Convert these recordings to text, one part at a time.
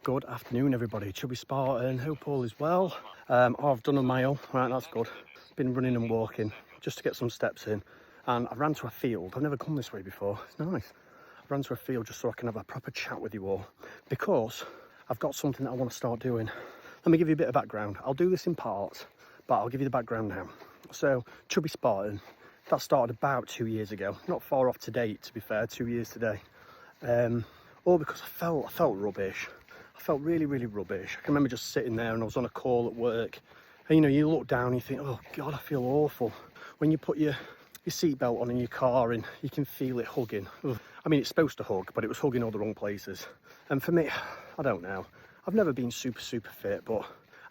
Good afternoon, everybody. Chubby Spartan, hope all is well. I've done a mile, right, that's good. Been running and walking just to get some steps in. And I ran to a field. I've never come this way before. It's nice. I ran to a field just so I can have a proper chat with you all, because I've got something that I want to start doing. Let me give you a bit of background. I'll do this in parts, but I'll give you the background now. So, Chubby Spartan, that started about 2 years ago. Not far off to date, to be fair, 2 years today. All because I felt rubbish. I felt really rubbish. I can remember just sitting there and I was on a call at work. And you look down and you think, oh God, I feel awful. When you put your seatbelt on in your car and you can feel it hugging. Ugh. I mean, it's supposed to hug, but it was hugging all the wrong places. And for me, I don't know. I've never been super fit, but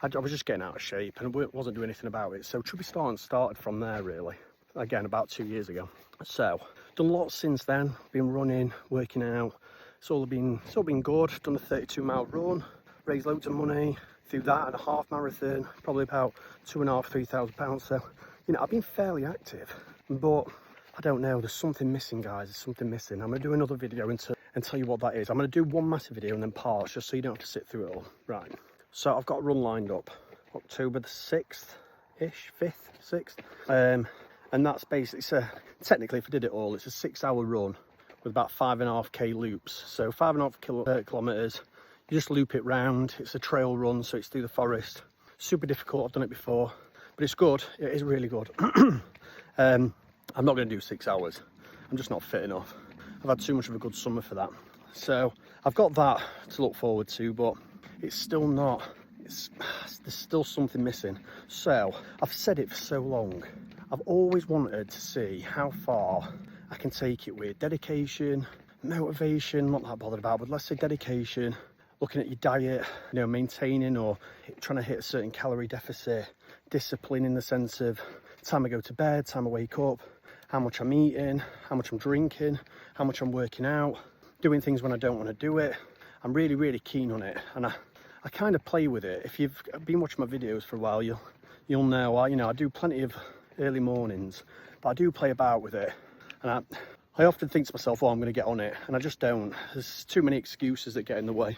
I was just getting out of shape and wasn't doing anything about it. So Chubby Spartan started from there, really. Again, about 2 years ago. So, done lots since then. Been running, working out. It's all been good. Done a 32-mile run, raised loads of money through that and a half marathon, probably about £2,500–3,000. So, I've been fairly active, but I don't know. There's something missing, guys. There's something missing. I'm gonna do another video and tell you what that is. I'm gonna do one massive video and then parts, just so you don't have to sit through it all. Right. So I've got a run lined up, October the 6th-ish, 5th, 6th. And that's basically, technically, if I did it all, it's a 6-hour run with about 5.5k loops. So 5.5 kilometers, you just loop it round. It's a trail run, so it's through the forest. Super difficult, I've done it before, but it's good. It is really good. I'm not going to do 6 hours. I'm just not fit enough. I've had too much of a good summer for that. So I've got that to look forward to, but it's still not, there's still something missing. So I've said it for so long. I've always wanted to see how far I can take it with dedication, motivation, not that bothered about, but let's say dedication, looking at your diet, maintaining or trying to hit a certain calorie deficit, discipline in the sense of time I go to bed, time I wake up, how much I'm eating, how much I'm drinking, how much I'm working out, doing things when I don't want to do it. I'm really keen on it, and I kind of play with it. If you've been watching my videos for a while, you'll know I do plenty of early mornings, but I do play about with it. And I often think to myself, oh, I'm going to get on it, and I just don't. There's too many excuses that get in the way.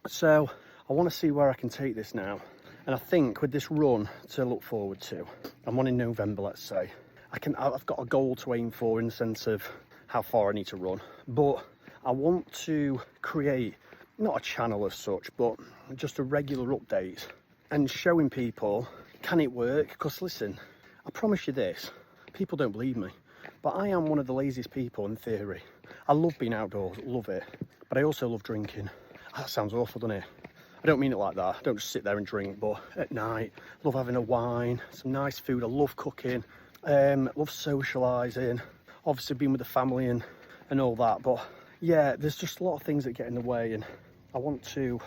So I want to see where I can take this now. And I think with this run to look forward to, I'm on in November, let's say. I've got a goal to aim for in the sense of how far I need to run. But I want to create, not a channel as such, but just a regular update and showing people, can it work? Because listen, I promise you this, people don't believe me. But I am one of the laziest people in theory. I love being outdoors, love it. But I also love drinking. That sounds awful, doesn't it? I don't mean it like that. I don't just sit there and drink, but at night, love having a wine, some nice food. I love cooking, love socialising, obviously being with the family and all that. But yeah, there's just a lot of things that get in the way, and I want to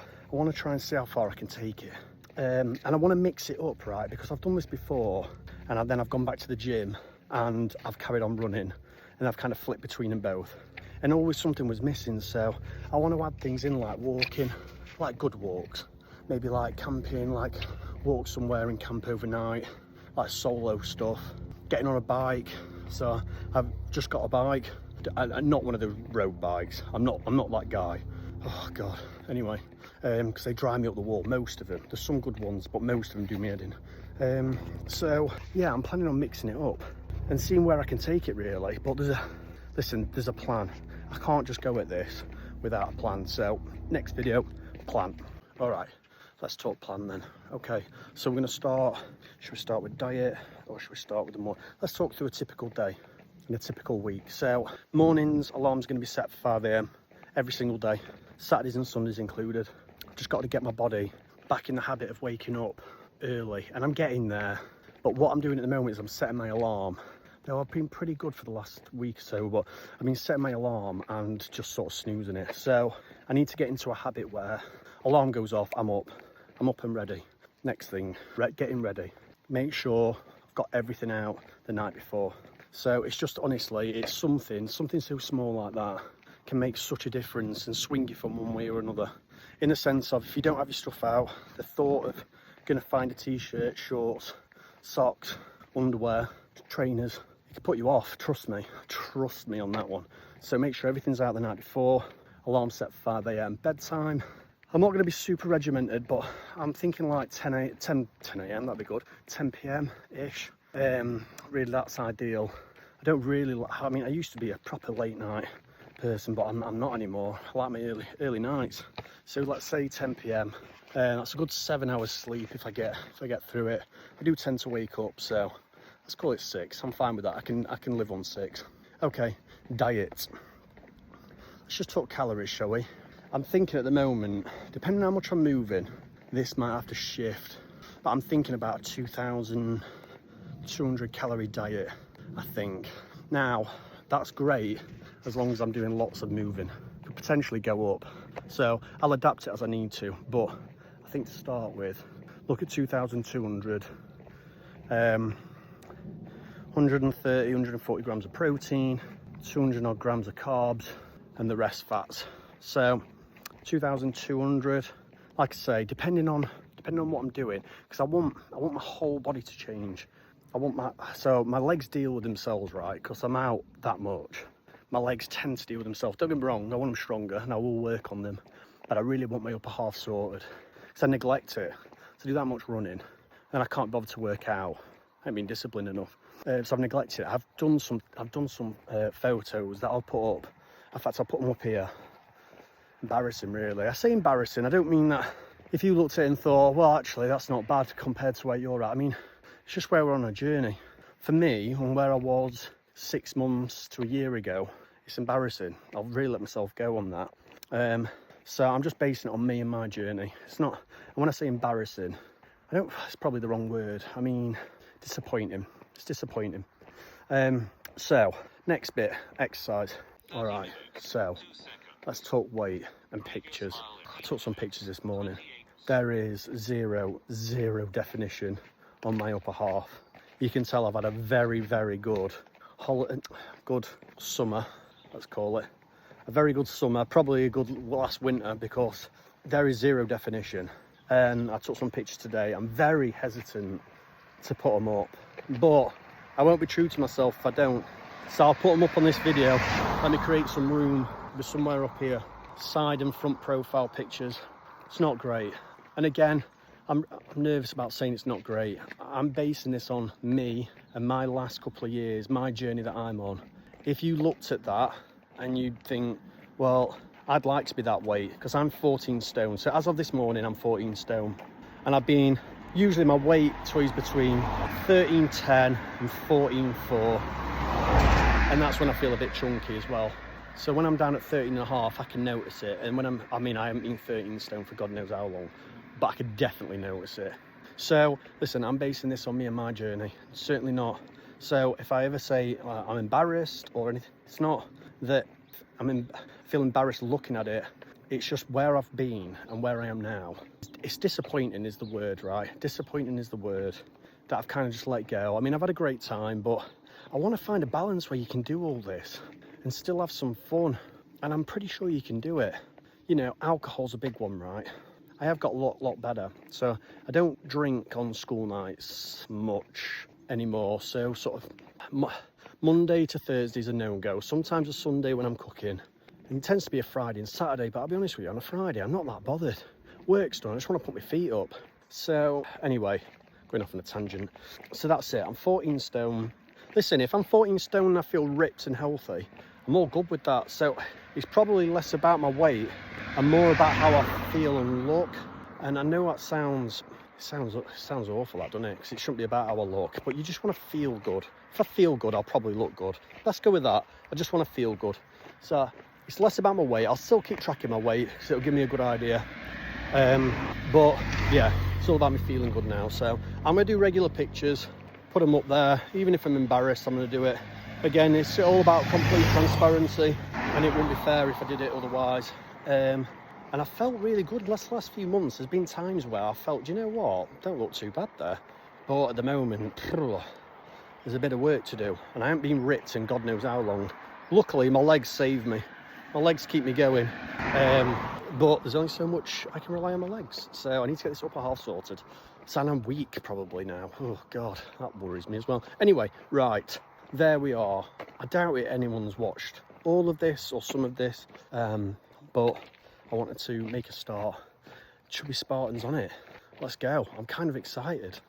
try and see how far I can take it. And I want to mix it up, right? Because I've done this before, and then I've gone back to the gym, and I've carried on running, and I've kind of flipped between them both, and always something was missing. So I want to add things in, like walking, like good walks, maybe like camping, like walk somewhere and camp overnight, like solo stuff, getting on a bike. So I've just got a bike, and not one of the road bikes. I'm not that guy. Oh God. Anyway, because they drive me up the wall, most of them. There's some good ones, but most of them do me head in. So yeah, I'm planning on mixing it up and seeing where I can take it, really. But there's a plan. I can't just go at this without a plan. So next video, plan. All right, let's talk plan then. Okay, so we're gonna start. Should we start with diet, or should we start with the morning? Let's talk through a typical day and a typical week. So mornings, alarm's gonna be set for 5 a.m. every single day, Saturdays and Sundays included. I've just got to get my body back in the habit of waking up early, and I'm getting there. But what I'm doing at the moment is I'm setting my alarm. Now, I've been pretty good for the last week or so, but I've been setting my alarm and just sort of snoozing it. So I need to get into a habit where alarm goes off, I'm up and ready. Next thing, getting ready. Make sure I've got everything out the night before. So it's just, honestly, it's something so small like that can make such a difference and swing you from one way or another. In the sense of, if you don't have your stuff out, the thought of going to find a t-shirt, shorts, socks, underwear, trainers, it can put you off. Trust me on that one. So make sure everything's out the night before. Alarm set for 5 a.m. bedtime. I'm not going to be super regimented, but I'm thinking like 10 a.m, that'd be good. 10 p.m-ish. Really, that's ideal. I don't really, I mean, I used to be a proper late night person, but I'm not anymore. I like my early nights. So let's say 10 p.m. That's a good 7 hours sleep if I get through it. I do tend to wake up, so let's call it 6. I'm fine with that. I can live on 6. Okay, diet. Let's just talk calories, shall we? I'm thinking at the moment, depending on how much I'm moving, this might have to shift. But I'm thinking about a 2,200 calorie diet, I think. Now, that's great as long as I'm doing lots of moving. Could potentially go up. So I'll adapt it as I need to. But I think to start with, look at 2,200. 130, 140 grams of protein, 200 odd grams of carbs, and the rest fats. So 2,200, like I say, depending on what I'm doing, because I want my whole body to change. So my legs deal with themselves, right? Because I'm out that much. My legs tend to deal with themselves. Don't get me wrong, I want them stronger and I will work on them, but I really want my upper half sorted. Because I neglect it to do that much running, and I can't bother to work out. I haven't been disciplined enough. So I've neglected it. I've done some photos that I'll put up. In fact, I'll put them up here. Embarrassing, really. I say embarrassing, I don't mean that if you looked at it and thought, well, actually, that's not bad compared to where you're at. I mean, it's just where we're on a journey. For me, and where I was 6 months to a year ago, it's embarrassing. I'll really let myself go on that. So I'm just basing it on me and my journey. It's not, and when I say embarrassing, it's probably the wrong word. I mean, disappointing. It's disappointing. So, next bit, exercise. All right, so let's talk weight and pictures. I took some pictures this morning. There is zero definition on my upper half. You can tell I've had a very, very good summer, let's call it. A very good summer, probably a good last winter, because there is zero definition. And I took some pictures today. I'm very hesitant to put them up, but I won't be true to myself if I don't. So I'll put them up on this video. Let me create some room. Be somewhere up here. Side and front profile pictures. It's not great. And again, I'm nervous about saying it's not great. I'm basing this on me and my last couple of years, my journey that I'm on. If you looked at that and you'd think, well, I'd like to be that weight, because I'm 14 stone. So as of this morning, I'm 14 stone. And I've been, usually my weight toys between 13.10 and 14.4. And that's when I feel a bit chunky as well. So when I'm down at 13.5, I can notice it. And when I haven't been 13 stone for God knows how long, but I could definitely notice it. So listen, I'm basing this on me and my journey. Certainly not. So if I ever say I'm embarrassed or anything, it's not that feel embarrassed looking at it. It's just where I've been and where I am now. It's disappointing is the word, right? Disappointing is the word that I've kind of just let go. I mean, I've had a great time, but I want to find a balance where you can do all this and still have some fun. And I'm pretty sure you can do it. You know, alcohol's a big one, right? I have got a lot better. So I don't drink on school nights much anymore. So sort of Monday to Thursday's a no-go. Sometimes a Sunday when I'm cooking. And it tends to be a Friday and Saturday, but I'll be honest with you, on a Friday, I'm not that bothered. Work's done, I just want to put my feet up. So anyway, going off on a tangent. So that's it, I'm 14 stone. Listen, if I'm 14 stone and I feel ripped and healthy, I'm all good with that. So it's probably less about my weight and more about how I feel and look. And I know that sounds awful, that, doesn't it? Because it shouldn't be about how I look, but you just want to feel good. If I feel good, I'll probably look good. Let's go with that. I just want to feel good. So it's less about my weight. I'll still keep tracking my weight because it'll give me a good idea. But yeah, it's all about me feeling good now. So I'm going to do regular pictures, put them up there. Even if I'm embarrassed, I'm going to do it. Again, it's all about complete transparency, and it wouldn't be fair if I did it otherwise. And I felt really good the last few months. There's been times where I felt, do you know what? Don't look too bad there. But at the moment, there's a bit of work to do. And I haven't been ripped in God knows how long. Luckily, my legs saved me. My legs keep me going. But there's only so much I can rely on my legs. So I need to get this upper half sorted. So I'm weak probably now. Oh, God, that worries me as well. Anyway, right, there we are. I doubt it anyone's watched all of this or some of this. But I wanted to make a start. chubby Spartans on it. Let's go. I'm kind of excited.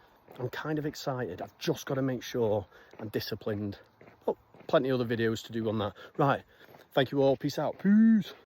I've just got to make sure I'm disciplined. Oh, plenty of other videos to do on that. Right, thank you all. Peace out. Peace.